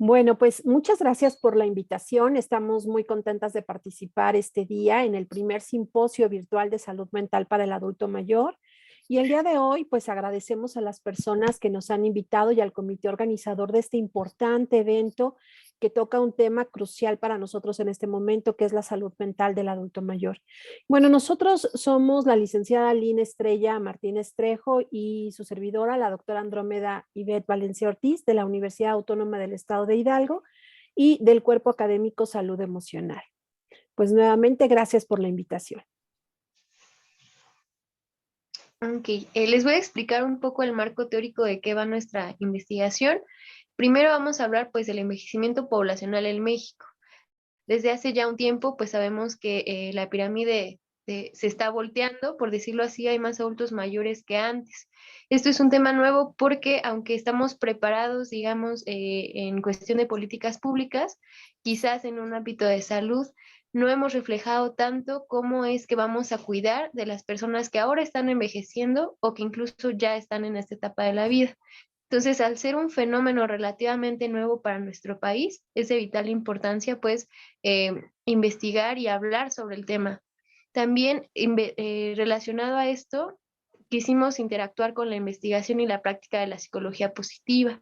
Bueno, pues muchas gracias por la invitación. Estamos muy contentas de participar este día en el primer simposio virtual de salud mental para el adulto mayor. Y el día de hoy, pues agradecemos a las personas que nos han invitado y al comité organizador de este importante evento que toca un tema crucial para nosotros en este momento, que es la salud mental del adulto mayor. Bueno, nosotros somos la licenciada Lina Estrella Martínez Trejo y su servidora, la doctora Andrómeda Ivette Valencia Ortiz, de la Universidad Autónoma del Estado de Hidalgo y del Cuerpo Académico Salud Emocional. Pues nuevamente, gracias por la invitación. Ok, les voy a explicar un poco el marco teórico de qué va nuestra investigación. Primero vamos a hablar pues del envejecimiento poblacional en México. Desde hace ya un tiempo pues sabemos que la pirámide se está volteando, por decirlo así, hay más adultos mayores que antes. Esto es un tema nuevo porque aunque estamos preparados, digamos, en cuestión de políticas públicas, quizás en un ámbito de salud, no hemos reflejado tanto cómo es que vamos a cuidar de las personas que ahora están envejeciendo o que incluso ya están en esta etapa de la vida. Entonces, al ser un fenómeno relativamente nuevo para nuestro país, es de vital importancia, pues, investigar y hablar sobre el tema. También, relacionado a esto, quisimos interactuar con la investigación y la práctica de la psicología positiva.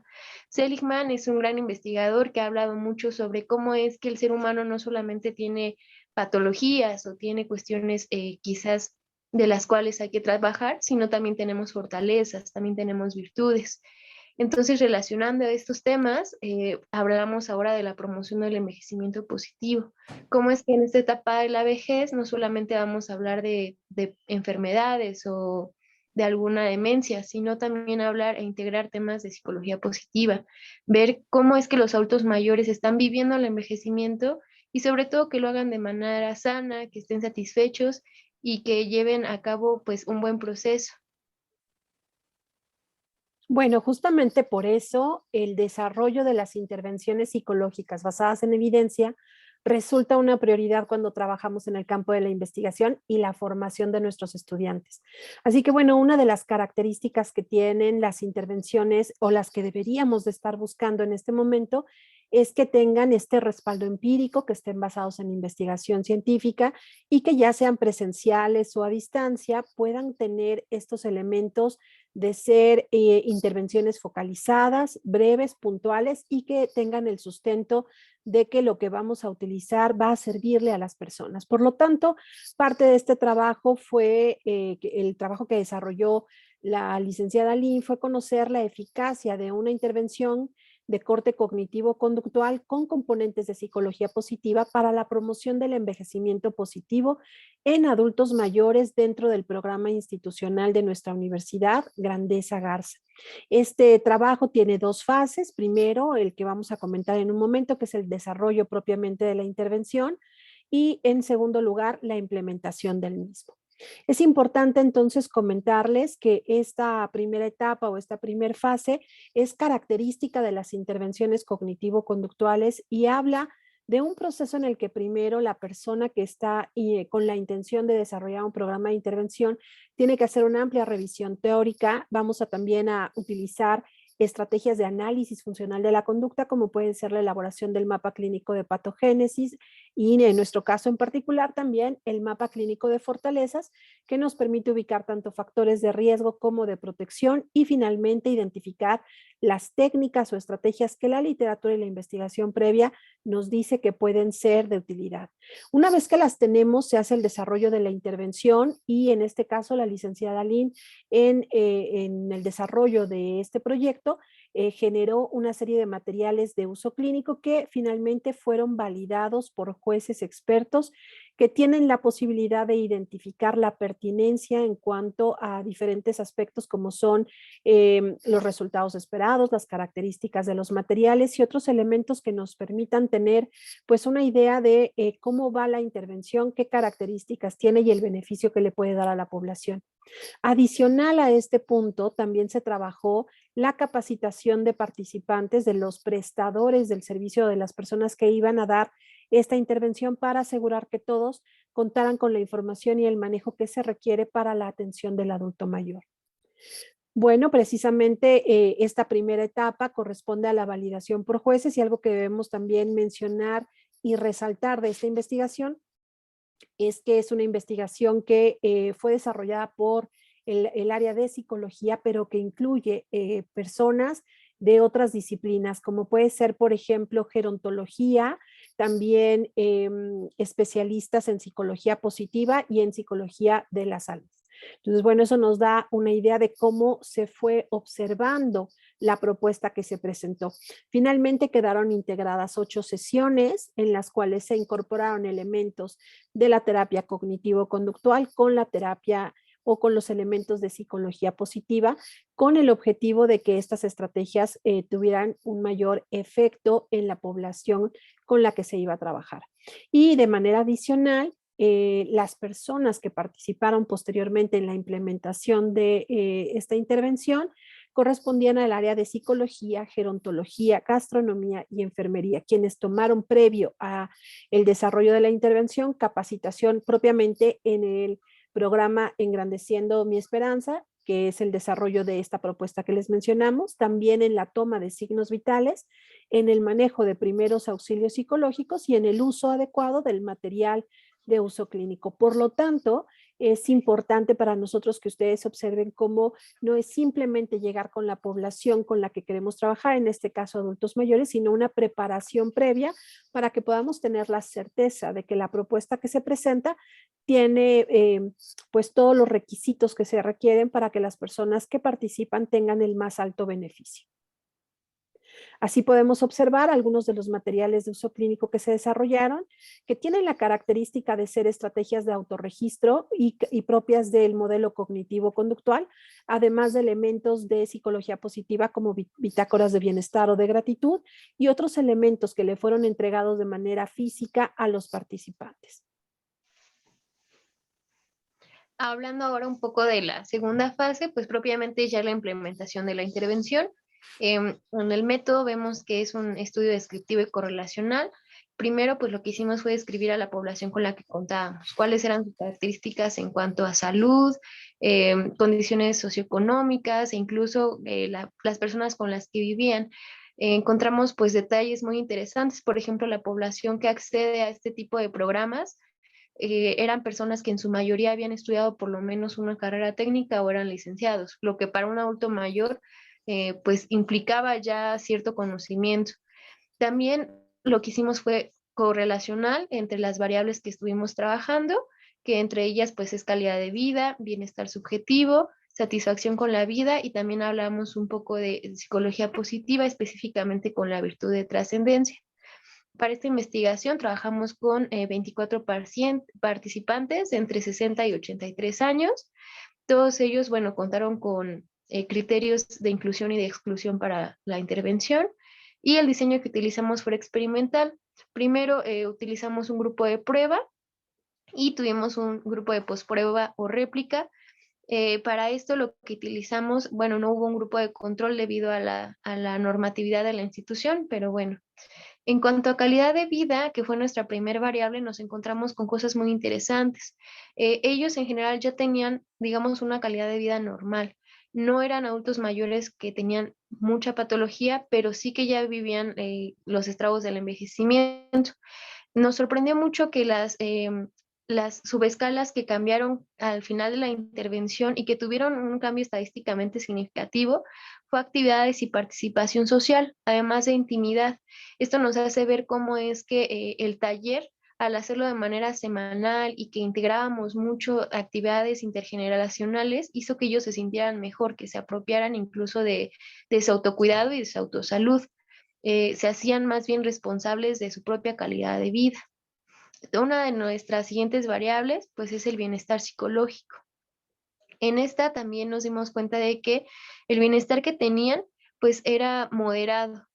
Seligman es un gran investigador que ha hablado mucho sobre cómo es que el ser humano no solamente tiene patologías o tiene cuestiones quizás de las cuales hay que trabajar, sino también tenemos fortalezas, también tenemos virtudes. Entonces, relacionando estos temas, hablamos ahora de la promoción del envejecimiento positivo. Cómo es que en esta etapa de la vejez no solamente vamos a hablar de enfermedades o de alguna demencia, sino también hablar e integrar temas de psicología positiva, ver cómo es que los adultos mayores están viviendo el envejecimiento y sobre todo que lo hagan de manera sana, que estén satisfechos y que lleven a cabo pues un buen proceso. Bueno, justamente por eso el desarrollo de las intervenciones psicológicas basadas en evidencia resulta una prioridad cuando trabajamos en el campo de la investigación y la formación de nuestros estudiantes. Así que bueno, una de las características que tienen las intervenciones o las que deberíamos de estar buscando en este momento es que tengan este respaldo empírico, que estén basados en investigación científica y que ya sean presenciales o a distancia, puedan tener estos elementos de ser intervenciones focalizadas, breves, puntuales y que tengan el sustento de que lo que vamos a utilizar va a servirle a las personas. Por lo tanto, parte de este trabajo fue el trabajo que desarrolló la licenciada Lin fue conocer la eficacia de una intervención de corte cognitivo-conductual con componentes de psicología positiva para la promoción del envejecimiento positivo en adultos mayores dentro del programa institucional de nuestra universidad, Grandeza Garza. Este trabajo tiene dos fases. Primero, el que vamos a comentar en un momento, que es el desarrollo propiamente de la intervención, y en segundo lugar, la implementación del mismo. Es importante entonces comentarles que esta primera etapa o esta primera fase es característica de las intervenciones cognitivo-conductuales y habla de un proceso en el que primero la persona que está con la intención de desarrollar un programa de intervención tiene que hacer una amplia revisión teórica. Vamos a también a utilizar estrategias de análisis funcional de la conducta, como puede ser la elaboración del mapa clínico de patogénesis y en nuestro caso en particular también el mapa clínico de fortalezas, que nos permite ubicar tanto factores de riesgo como de protección y finalmente identificar las técnicas o estrategias que la literatura y la investigación previa nos dice que pueden ser de utilidad. Una vez que las tenemos, se hace el desarrollo de la intervención y en este caso la licenciada Lin en el desarrollo de este proyecto generó una serie de materiales de uso clínico que finalmente fueron validados por jueces expertos que tienen la posibilidad de identificar la pertinencia en cuanto a diferentes aspectos como son los resultados esperados, las características de los materiales y otros elementos que nos permitan tener pues una idea de cómo va la intervención, qué características tiene y el beneficio que le puede dar a la población. Adicional a este punto, también se trabajó la capacitación de participantes, de los prestadores del servicio, de las personas que iban a dar esta intervención para asegurar que todos contaran con la información y el manejo que se requiere para la atención del adulto mayor. Bueno, precisamente esta primera etapa corresponde a la validación por jueces, y algo que debemos también mencionar y resaltar de esta investigación es que es una investigación que fue desarrollada por el área de psicología, pero que incluye personas de otras disciplinas, como puede ser, por ejemplo, gerontología, también especialistas en psicología positiva y en psicología de la salud. Entonces, bueno, eso nos da una idea de cómo se fue observando la propuesta que se presentó. Finalmente quedaron integradas 8 sesiones en las cuales se incorporaron elementos de la terapia cognitivo-conductual con la terapia o con los elementos de psicología positiva, con el objetivo de que estas estrategias tuvieran un mayor efecto en la población con la que se iba a trabajar. Y de manera adicional, las personas que participaron posteriormente en la implementación de esta intervención correspondían al área de psicología, gerontología, gastronomía y enfermería, quienes tomaron previo a el desarrollo de la intervención capacitación propiamente en el programa Engrandeciendo mi Esperanza, que es el desarrollo de esta propuesta que les mencionamos, también en la toma de signos vitales, en el manejo de primeros auxilios psicológicos y en el uso adecuado del material de uso clínico. Por lo tanto, es importante para nosotros que ustedes observen cómo no es simplemente llegar con la población con la que queremos trabajar, en este caso adultos mayores, sino una preparación previa para que podamos tener la certeza de que la propuesta que se presenta tiene pues todos los requisitos que se requieren para que las personas que participan tengan el más alto beneficio. Así podemos observar algunos de los materiales de uso clínico que se desarrollaron, que tienen la característica de ser estrategias de autorregistro y propias del modelo cognitivo-conductual, además de elementos de psicología positiva como bitácoras de bienestar o de gratitud y otros elementos que le fueron entregados de manera física a los participantes. Hablando ahora un poco de la segunda fase, pues propiamente ya la implementación de la intervención. En el método vemos que es un estudio descriptivo y correlacional. Primero, pues lo que hicimos fue describir a la población con la que contábamos, cuáles eran sus características en cuanto a salud, condiciones socioeconómicas e incluso las personas con las que vivían. Encontramos pues detalles muy interesantes, por ejemplo, la población que accede a este tipo de programas eran personas que en su mayoría habían estudiado por lo menos una carrera técnica o eran licenciados, lo que para un adulto mayor pues implicaba ya cierto conocimiento. También lo que hicimos fue correlacional entre las variables que estuvimos trabajando, que entre ellas pues es calidad de vida, bienestar subjetivo, satisfacción con la vida y también hablamos un poco de psicología positiva, específicamente con la virtud de trascendencia. Para esta investigación trabajamos con 24 participantes de entre 60 y 83 años. Todos ellos, bueno, contaron con criterios de inclusión y de exclusión para la intervención y el diseño que utilizamos fue experimental. Primero utilizamos un grupo de prueba y tuvimos un grupo de posprueba o réplica. Para esto lo que utilizamos, bueno, no hubo un grupo de control debido a la normatividad de la institución, pero bueno, en cuanto a calidad de vida, que fue nuestra primer variable, nos encontramos con cosas muy interesantes. Ellos en general ya tenían, digamos, una calidad de vida normal. No eran adultos mayores que tenían mucha patología, pero sí que ya vivían los estragos del envejecimiento. Nos sorprendió mucho que las subescalas que cambiaron al final de la intervención y que tuvieron un cambio estadísticamente significativo fue actividades y participación social, además de intimidad. Esto nos hace ver cómo es que el taller, al hacerlo de manera semanal y que integrábamos mucho actividades intergeneracionales, hizo que ellos se sintieran mejor, que se apropiaran incluso de su autocuidado y de su autosalud. Se hacían más bien responsables de su propia calidad de vida. Una de nuestras siguientes variables, pues, es el bienestar psicológico. En esta también nos dimos cuenta de que el bienestar que tenían, pues, era moderado.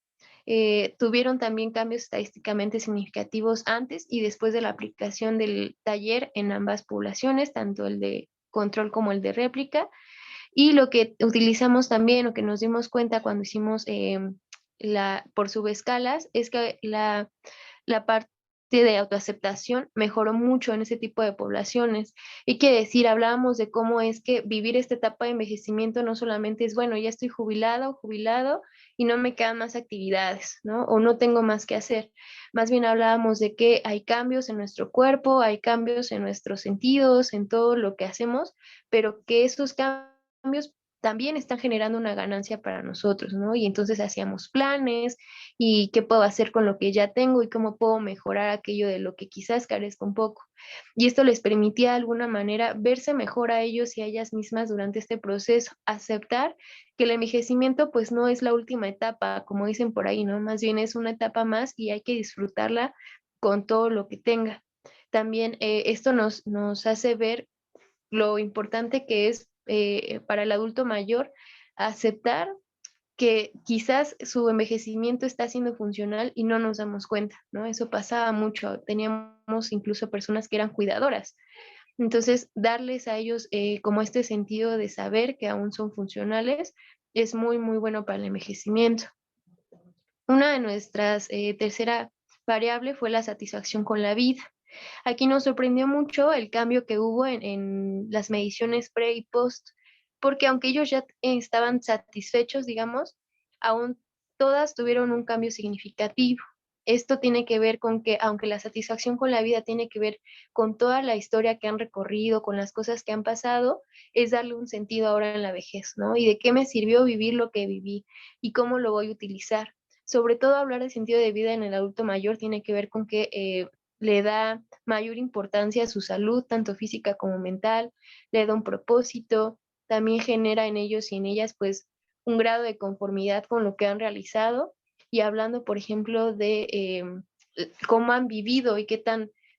Tuvieron también cambios estadísticamente significativos antes y después de la aplicación del taller en ambas poblaciones, tanto el de control como el de réplica. Y lo que utilizamos también, o que nos dimos cuenta cuando hicimos por subescalas, es que la de autoaceptación mejoró mucho en ese tipo de poblaciones. Y que decir, hablábamos de cómo es que vivir esta etapa de envejecimiento no solamente es, bueno, ya estoy jubilada o jubilado y no me quedan más actividades, ¿no? O no tengo más que hacer. Más bien hablábamos de que hay cambios en nuestro cuerpo, hay cambios en nuestros sentidos, en todo lo que hacemos, pero que esos cambios también están generando una ganancia para nosotros, ¿no? Y entonces hacíamos planes y qué puedo hacer con lo que ya tengo y cómo puedo mejorar aquello de lo que quizás carezco un poco. Y esto les permitía de alguna manera verse mejor a ellos y a ellas mismas durante este proceso, aceptar que el envejecimiento pues no es la última etapa, como dicen por ahí, ¿no? Más bien es una etapa más y hay que disfrutarla con todo lo que tenga. También esto nos hace ver lo importante que es para el adulto mayor aceptar que quizás su envejecimiento está siendo funcional y no nos damos cuenta, ¿no? Eso pasaba mucho. Teníamos incluso personas que eran cuidadoras. Entonces, darles a ellos como este sentido de saber que aún son funcionales es muy, muy bueno para el envejecimiento. Una de nuestras tercera variable fue la satisfacción con la vida. Aquí nos sorprendió mucho el cambio que hubo en las mediciones pre y post, porque aunque ellos ya estaban satisfechos, digamos, aún todas tuvieron un cambio significativo. Esto tiene que ver con que, aunque la satisfacción con la vida tiene que ver con toda la historia que han recorrido, con las cosas que han pasado, es darle un sentido ahora en la vejez, ¿no? Y de qué me sirvió vivir lo que viví y cómo lo voy a utilizar. Sobre todo hablar de sentido de vida en el adulto mayor tiene que ver con que le da mayor importancia a su salud, tanto física como mental, le da un propósito, también genera en ellos y en ellas pues un grado de conformidad con lo que han realizado y hablando, por ejemplo, de cómo han vivido y qué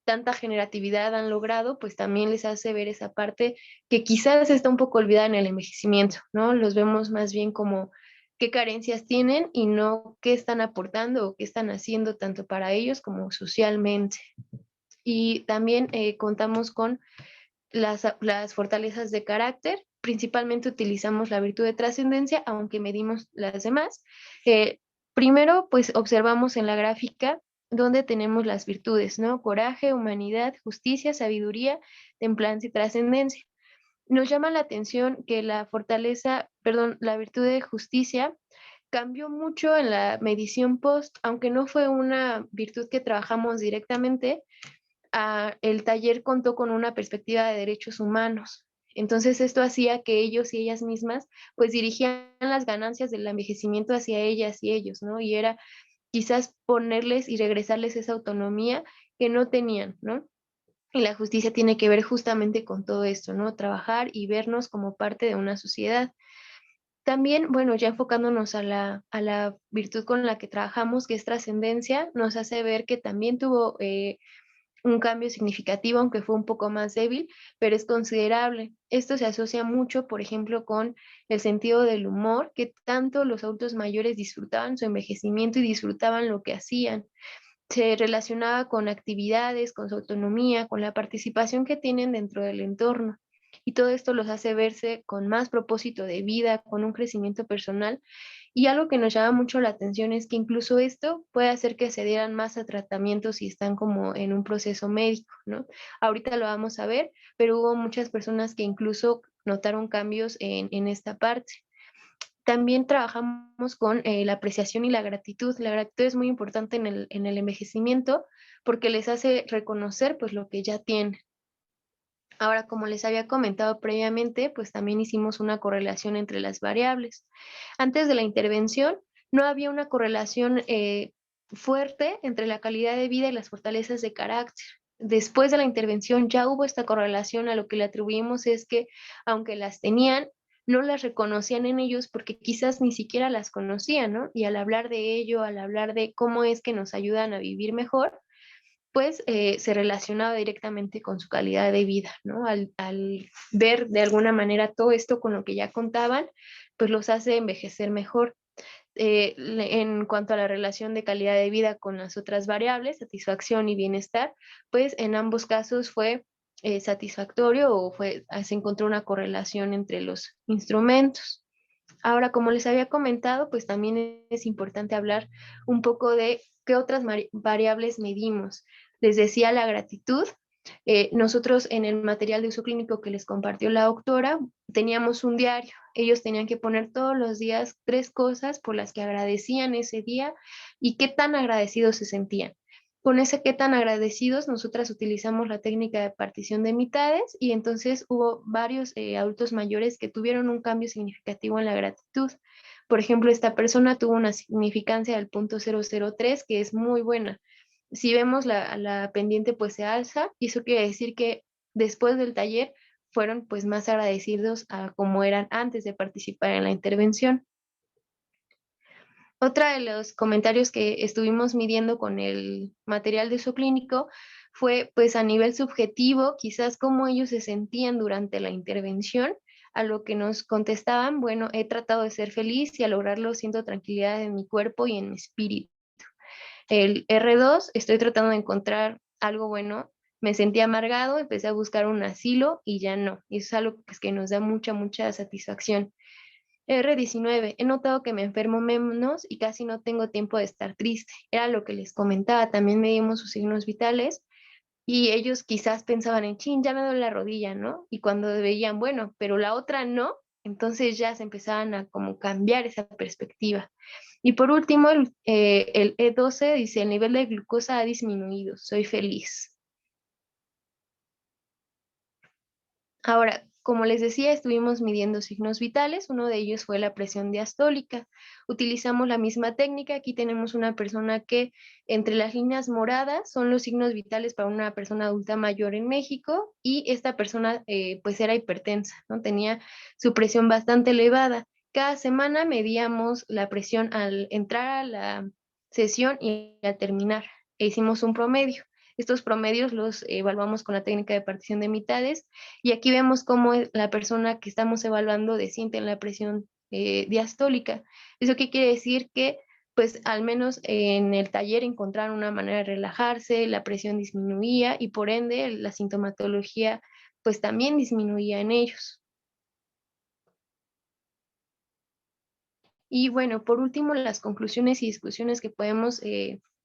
tanta generatividad han logrado, pues también les hace ver esa parte que quizás está un poco olvidada en el envejecimiento, ¿no? Los vemos más bien como qué carencias tienen y no qué están aportando o qué están haciendo tanto para ellos como socialmente. Y también contamos con las fortalezas de carácter. Principalmente utilizamos la virtud de trascendencia, aunque medimos las demás. Primero, pues observamos en la gráfica donde tenemos las virtudes, ¿no? Coraje, humanidad, justicia, sabiduría, templanza y trascendencia. Nos llama la atención que la fortaleza, perdón, la virtud de justicia cambió mucho en la medición post, aunque no fue una virtud que trabajamos directamente, el taller contó con una perspectiva de derechos humanos. Entonces esto hacía que ellos y ellas mismas pues dirigían las ganancias del envejecimiento hacia ellas y ellos, ¿no? Y era quizás ponerles y regresarles esa autonomía que no tenían, ¿no? Y la justicia tiene que ver justamente con todo esto, ¿no? Trabajar y vernos como parte de una sociedad. También, bueno, ya enfocándonos a la virtud con la que trabajamos, que es trascendencia, nos hace ver que también tuvo un cambio significativo, aunque fue un poco más débil, pero es considerable. Esto se asocia mucho, por ejemplo, con el sentido del humor, que tanto los adultos mayores disfrutaban su envejecimiento y disfrutaban lo que hacían. Se relacionaba con actividades, con su autonomía, con la participación que tienen dentro del entorno. Y todo esto los hace verse con más propósito de vida, con un crecimiento personal. Y algo que nos llama mucho la atención es que incluso esto puede hacer que se dieran más a tratamientos si están como en un proceso médico, ¿no? Ahorita lo vamos a ver, pero hubo muchas personas que incluso notaron cambios en esta parte. También trabajamos con la apreciación y la gratitud. La gratitud es muy importante en el envejecimiento porque les hace reconocer pues lo que ya tienen. Ahora, como les había comentado previamente, pues también hicimos una correlación entre las variables. Antes de la intervención, no había una correlación fuerte entre la calidad de vida y las fortalezas de carácter. Después de la intervención ya hubo esta correlación, a lo que le atribuimos es que aunque las tenían, no las reconocían en ellos porque quizás ni siquiera las conocían, ¿no? Y al hablar de ello, al hablar de cómo es que nos ayudan a vivir mejor, pues se relacionaba directamente con su calidad de vida, ¿no? Al ver de alguna manera todo esto con lo que ya contaban, pues los hace envejecer mejor. En cuanto a la relación de calidad de vida con las otras variables, satisfacción y bienestar, pues en ambos casos fue satisfactorio o se encontró una correlación entre los instrumentos. Ahora, como les había comentado, pues también es importante hablar un poco de qué otras variables medimos. Les decía la gratitud. Nosotros en el material de uso clínico que les compartió la doctora, teníamos un diario. Ellos tenían que poner todos los días 3 cosas por las que agradecían ese día y qué tan agradecidos se sentían. Con ese qué tan agradecidos, nosotras utilizamos la técnica de partición de mitades y entonces hubo varios adultos mayores que tuvieron un cambio significativo en la gratitud. Por ejemplo, esta persona tuvo una significancia del punto 003, que es muy buena. Si vemos la pendiente, pues se alza, y eso quiere decir que después del taller fueron pues más agradecidos a como eran antes de participar en la intervención. Otra de los comentarios que estuvimos midiendo con el material de uso clínico fue pues a nivel subjetivo, quizás cómo ellos se sentían durante la intervención, a lo que nos contestaban, bueno, he tratado de ser feliz y a lograrlo siento tranquilidad en mi cuerpo y en mi espíritu. El R2, estoy tratando de encontrar algo bueno, me sentí amargado, empecé a buscar un asilo y ya no. Y eso es algo pues, que nos da mucha satisfacción. R19, he notado que me enfermo menos y casi no tengo tiempo de estar triste. Era lo que les comentaba, también medimos sus signos vitales y ellos quizás pensaban en, chin, ya me duele la rodilla, ¿no? Y cuando veían, bueno, pero la otra no, entonces ya se empezaban a como cambiar esa perspectiva. Y por último, el E12 dice, el nivel de glucosa ha disminuido, soy feliz. Ahora, como les decía, estuvimos midiendo signos vitales, uno de ellos fue la presión diastólica. Utilizamos la misma técnica, aquí tenemos una persona que entre las líneas moradas son los signos vitales para una persona adulta mayor en México y esta persona pues era hipertensa, ¿no? Tenía su presión bastante elevada. Cada semana medíamos la presión al entrar a la sesión y al terminar e hicimos un promedio. Estos promedios los evaluamos con la técnica de partición de mitades y aquí vemos cómo la persona que estamos evaluando desciende en la presión diastólica. ¿Eso qué quiere decir? Que pues al menos en el taller encontraron una manera de relajarse, la presión disminuía y por ende la sintomatología pues también disminuía en ellos. Y bueno, por último, las conclusiones y discusiones que podemos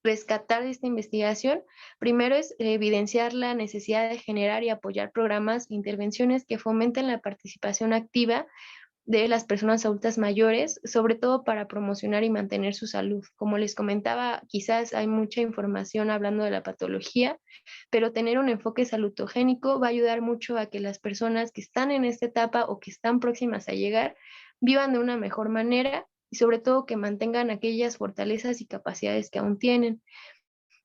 rescatar de esta investigación, primero es evidenciar la necesidad de generar y apoyar programas e intervenciones que fomenten la participación activa de las personas adultas mayores, sobre todo para promocionar y mantener su salud. Como les comentaba, quizás hay mucha información hablando de la patología, pero tener un enfoque salutogénico va a ayudar mucho a que las personas que están en esta etapa o que están próximas a llegar vivan de una mejor manera y sobre todo que mantengan aquellas fortalezas y capacidades que aún tienen.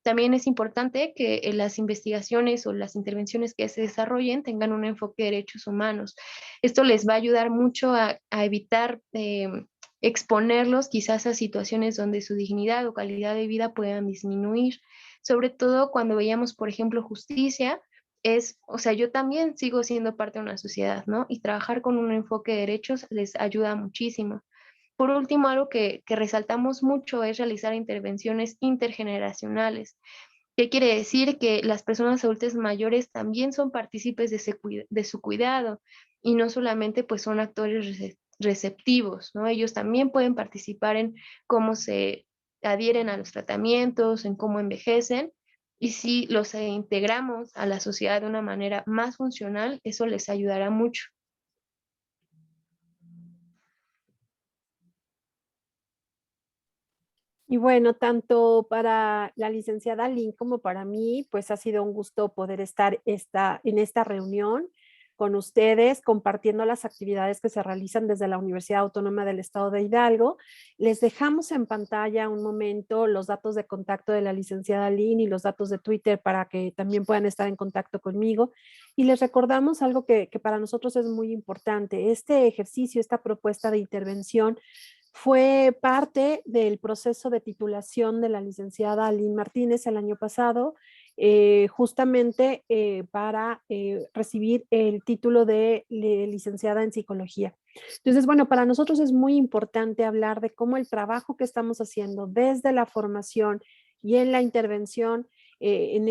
También es importante que las investigaciones o las intervenciones que se desarrollen tengan un enfoque de derechos humanos. Esto les va a ayudar mucho a evitar exponerlos quizás a situaciones donde su dignidad o calidad de vida puedan disminuir. Sobre todo cuando veíamos, por ejemplo, justicia, o sea, yo también sigo siendo parte de una sociedad, ¿no? Y trabajar con un enfoque de derechos les ayuda muchísimo. Por último, algo que resaltamos mucho es realizar intervenciones intergeneracionales. ¿Qué quiere decir? Que las personas adultas mayores también son partícipes de su cuidado y no solamente pues son actores receptivos, ¿no? Ellos también pueden participar en cómo se adhieren a los tratamientos, en cómo envejecen y si los integramos a la sociedad de una manera más funcional, eso les ayudará mucho. Y bueno, tanto para la licenciada Lynn como para mí, pues ha sido un gusto poder estar en esta reunión con ustedes, compartiendo las actividades que se realizan desde la Universidad Autónoma del Estado de Hidalgo. Les dejamos en pantalla un momento los datos de contacto de la licenciada Lynn y los datos de Twitter para que también puedan estar en contacto conmigo. Y les recordamos algo que para nosotros es muy importante. Este ejercicio, esta propuesta de intervención, fue parte del proceso de titulación de la licenciada Lynn Martínez el año pasado, justamente para recibir el título de licenciada en psicología. Entonces, bueno, para nosotros es muy importante hablar de cómo el trabajo que estamos haciendo desde la formación y en la intervención en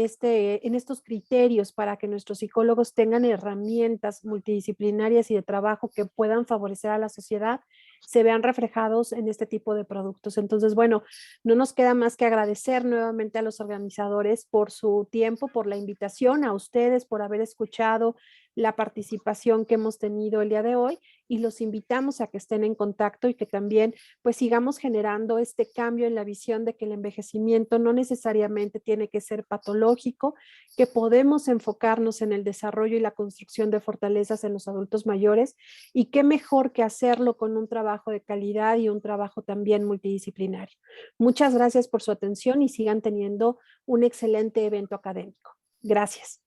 estos criterios para que nuestros psicólogos tengan herramientas multidisciplinarias y de trabajo que puedan favorecer a la sociedad, se vean reflejados en este tipo de productos. Entonces, bueno, no nos queda más que agradecer nuevamente a los organizadores por su tiempo, por la invitación, a ustedes por haber escuchado la participación que hemos tenido el día de hoy, y los invitamos a que estén en contacto y que también pues sigamos generando este cambio en la visión de que el envejecimiento no necesariamente tiene que ser patológico, que podemos enfocarnos en el desarrollo y la construcción de fortalezas en los adultos mayores, y qué mejor que hacerlo con un trabajo de calidad y un trabajo también multidisciplinario. Muchas gracias por su atención y sigan teniendo un excelente evento académico. Gracias.